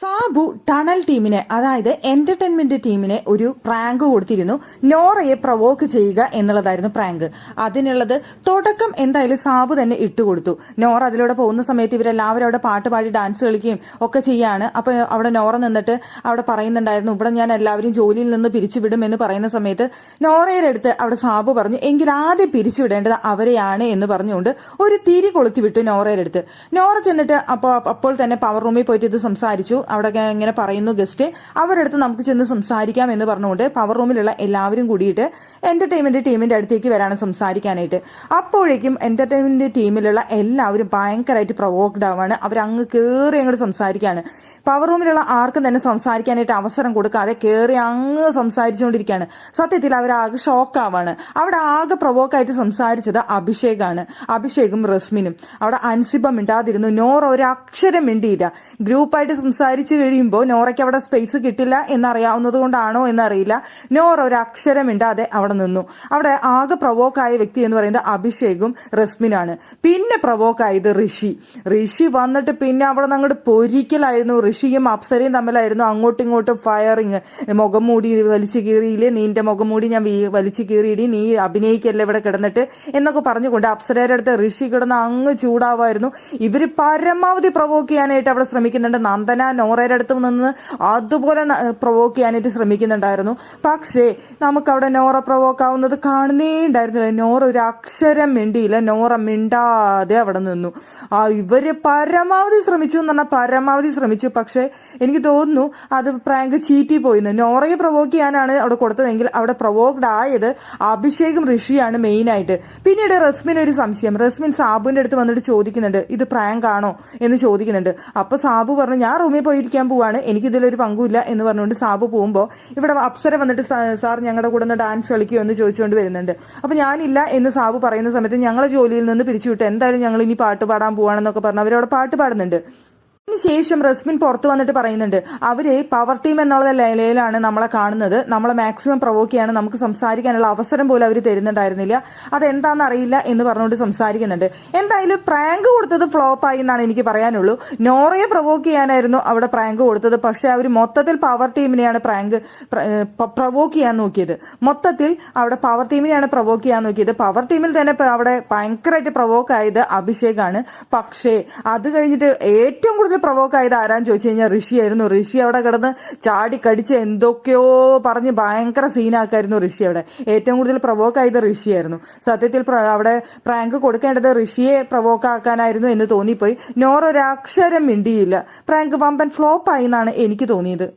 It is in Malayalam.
സാബു ടണൽ ടീമിനെ, അതായത് എന്റർടൈൻമെന്റ് ടീമിനെ ഒരു പ്രാങ്ക് കൊടുത്തിരുന്നു. നോറയെ പ്രവോക്ക് ചെയ്യുക എന്നുള്ളതായിരുന്നു പ്രാങ്ക്. അതിനുള്ളത് തുടക്കം എന്തായാലും സാബു തന്നെ ഇട്ടുകൊടുത്തു. നോറ അതിലൂടെ പോകുന്ന സമയത്ത് ഇവരെല്ലാവരും അവിടെ പാട്ട് പാടി ഡാൻസ് കളിക്കുകയും ഒക്കെ ചെയ്യാണ്. അപ്പൊ അവിടെ നോറ നിന്നിട്ട് അവിടെ പറയുന്നുണ്ടായിരുന്നു, ഇവിടെ ഞാൻ എല്ലാവരും ജോലിയിൽ നിന്ന് പിരിച്ചുവിടും എന്ന് പറയുന്ന സമയത്ത് നോറയുടെ അടുത്ത് അവിടെ സാബു പറഞ്ഞു, എങ്കിൽ ആദ്യം പിരിച്ചുവിടേണ്ടത് അവരെയാണ് എന്ന് പറഞ്ഞുകൊണ്ട് ഒരു തിരി കൊളുത്തി വിട്ടു നോറയുടെ അടുത്ത്. നോറ ചെന്നിട്ട് അപ്പോൾ തന്നെ പവർ റൂമിൽ പോയിട്ട് ഇത് സംസാരിച്ചു. അവിടെ ഇങ്ങനെ പറയുന്നു ഗസ്റ്റ്, അവരുടെ അടുത്ത് നമുക്ക് ചെന്ന് സംസാരിക്കാം എന്ന് പറഞ്ഞുകൊണ്ട് പവർ റൂമിലുള്ള എല്ലാവരും കൂടിയിട്ട് എന്റർടൈൻമെന്റ് ടീമിന്റെ അടുത്തേക്ക് വരാണ് സംസാരിക്കാനായിട്ട്. അപ്പോഴേക്കും എന്റർടൈൻമെന്റ് ടീമിലുള്ള എല്ലാവരും ഭയങ്കരമായിട്ട് പ്രൊവോക്ഡ് ആവാണ്. അവരങ്ങ് കയറി അങ്ങോട്ട് സംസാരിക്കുകയാണ്. പവർ റൂമിലുള്ള ആർക്കും തന്നെ സംസാരിക്കാനായിട്ട് അവസരം കൊടുക്കാതെ കയറി അങ്ങ് സംസാരിച്ചുകൊണ്ടിരിക്കുകയാണ്. സത്യത്തിൽ അവരാകെ ഷോക്കാവാണ്. അവിടെ ആകെ പ്രൊവോക്കായിട്ട് സംസാരിച്ചത് അഭിഷേകാണ്. അഭിഷേകും റസ്മിനും. അവിടെ അൻസിബ മിണ്ടാതിരുന്നു. നോറ ഒരു അക്ഷരം മിണ്ടിയില്ല. ഗ്രൂപ്പായിട്ട് സംസാരിച്ചു കഴിയുമ്പോൾ നോറയ്ക്ക് അവിടെ സ്പേസ് കിട്ടില്ല എന്നറിയാവുന്നത് കൊണ്ടാണോ എന്നറിയില്ല, നോറ ഒരു അക്ഷരം മിണ്ടാതെ അവിടെ നിന്നു. അവിടെ ആകെ പ്രൊവോക്കായ വ്യക്തി എന്ന് പറയുന്നത് അഭിഷേകും റസ്മിനാണ്. പിന്നെ പ്രൊവോക്കായത് ഋഷി വന്നിട്ട് പിന്നെ അവിടെ നിന്ന് അങ്ങോട്ട് പൊരിക്കലായിരുന്നു. ഋഷിയും അപ്സരയും തമ്മിലായിരുന്നു അങ്ങോട്ടും ഇങ്ങോട്ടും ഫയറിങ്. മുഖം മൂടി വലിച്ചു കീറിയില്ലേ, നീന്റെ മുഖം മൂടി ഞാൻ വലിച്ചു കീറിയിടി, നീ അഭിനയിക്കല്ലേ ഇവിടെ കിടന്നിട്ട് എന്നൊക്കെ പറഞ്ഞുകൊണ്ട് അപ്സരയുടെ അടുത്ത് ഋഷി കിടന്ന് അങ്ങ് ചൂടാവായിരുന്നു. ഇവര് പരമാവധി പ്രൊവോക്ക് ചെയ്യാനായിട്ട് അവിടെ ശ്രമിക്കുന്നുണ്ട്. നന്ദന നോറയുടെ അടുത്ത് നിന്ന് അതുപോലെ പ്രൊവോക്ക് ചെയ്യാനായിട്ട് ശ്രമിക്കുന്നുണ്ടായിരുന്നു. പക്ഷേ നമുക്കവിടെ നോറ പ്രൊവോക്ക് ആവുന്നത് കാണുന്നേ ഉണ്ടായിരുന്നില്ല. നോറ ഒരു അക്ഷരം മിണ്ടിയില്ല. നോറ മിണ്ടാതെ അവിടെ നിന്നു. ഇവര് പരമാവധി ശ്രമിച്ചു എന്ന് പറഞ്ഞാൽ പരമാവധി ശ്രമിച്ചു. പക്ഷെ എനിക്ക് തോന്നുന്നു അത് പ്രാങ്ക് ചീറ്റി പോയിന്ന്. നോറയെ പ്രൊവോക്ക് ചെയ്യാനാണ് അവിടെ കൊടുത്തതെങ്കിൽ അവിടെ പ്രൊവോക്ഡ് ആയത് അഭിഷേകും ഋഷിയാണ് മെയിനായിട്ട്. പിന്നീട് റസ്മിന് ഒരു സംശയം. റസ്മിൻ സാബുവിന്റെ അടുത്ത് വന്നിട്ട് ചോദിക്കുന്നുണ്ട്, ഇത് പ്രാങ്ക് ആണോ എന്ന് ചോദിക്കുന്നുണ്ട്. അപ്പൊ സാബു പറഞ്ഞു, ഞാൻ റൂമിൽ പോയിരിക്കാൻ പോവാണ്, എനിക്കിതിലൊരു പങ്കുമില്ല എന്ന് പറഞ്ഞുകൊണ്ട് സാബു പോകുമ്പോൾ ഇവിടെ അപ്സര വന്നിട്ട് സാർ ഞങ്ങളുടെ കൂടെ ഒന്ന് ഡാൻസ് കളിക്കുമോ എന്ന് ചോദിച്ചുകൊണ്ട് വരുന്നുണ്ട്. അപ്പൊ ഞാനില്ല എന്ന് സാബു പറയുന്ന സമയത്ത് ഞങ്ങളെ ജോലിയിൽ നിന്ന് പിരിച്ചുവിട്ട് എന്തായാലും ഞങ്ങൾ ഇനി പാട്ട് പാടാൻ പോവാണെന്നൊക്കെ പറഞ്ഞ് അവരവിടെ പാട്ട് പാടുന്നുണ്ട്. ശേഷം റസ്മിൻ പുറത്തു വന്നിട്ട് പറയുന്നുണ്ട്, അവര് പവർ ടീം എന്നുള്ള നിലയിലാണ് നമ്മളെ കാണുന്നത്, നമ്മളെ മാക്സിമം പ്രൊവോക്ക് ചെയ്യാണ്, നമുക്ക് സംസാരിക്കാനുള്ള അവസരം പോലും അവർ തരുന്നുണ്ടായിരുന്നില്ല, അതെന്താണെന്ന് അറിയില്ല എന്ന് പറഞ്ഞുകൊണ്ട് സംസാരിക്കുന്നുണ്ട്. എന്തായാലും പ്രാങ്ക് കൊടുത്തത് ഫ്ലോപ്പായി എന്നാണ് എനിക്ക് പറയാനുള്ളൂ. നോറയെ പ്രൊവോക്ക് ചെയ്യാനായിരുന്നു അവിടെ പ്രാങ്ക് കൊടുത്തത്. പക്ഷെ അവർ മൊത്തത്തിൽ പവർ ടീമിനെയാണ് പ്രൊവോക്ക് ചെയ്യാൻ നോക്കിയത്. മൊത്തത്തിൽ അവിടെ പവർ ടീമിനെയാണ് പ്രൊവോക്ക് ചെയ്യാൻ നോക്കിയത്. പവർ ടീമിൽ തന്നെ അവിടെ ഭയങ്കരമായിട്ട് പ്രൊവോക്ക് ആയത് അഭിഷേകാണ്. പക്ഷേ അത് കഴിഞ്ഞിട്ട് ഏറ്റവും കൂടുതൽ പ്രൊവോക്ക് ആയത് ആരാന്ന് ചോദിച്ചു കഴിഞ്ഞാൽ ഋഷിയായിരുന്നു. ഋഷി അവിടെ കിടന്ന് ചാടി കടിച്ച് എന്തൊക്കെയോ പറഞ്ഞ് ഭയങ്കര സീനാക്കായിരുന്നു ഋഷി. അവിടെ ഏറ്റവും കൂടുതൽ പ്രൊവോക്ക് ആയത് ഋഷിയായിരുന്നു. സത്യത്തിൽ അവിടെ പ്രാങ്ക് കൊടുക്കേണ്ടത് ഋഷിയെ പ്രൊവോക്ക് ആക്കാനായിരുന്നു എന്ന് തോന്നിപ്പോയി. നോറ ഒരു അക്ഷരം മിണ്ടിയില്ല. പ്രാങ്ക് വമ്പൻ ഫ്ലോപ്പ് ആയി എന്നാണ് എനിക്ക് തോന്നിയത്.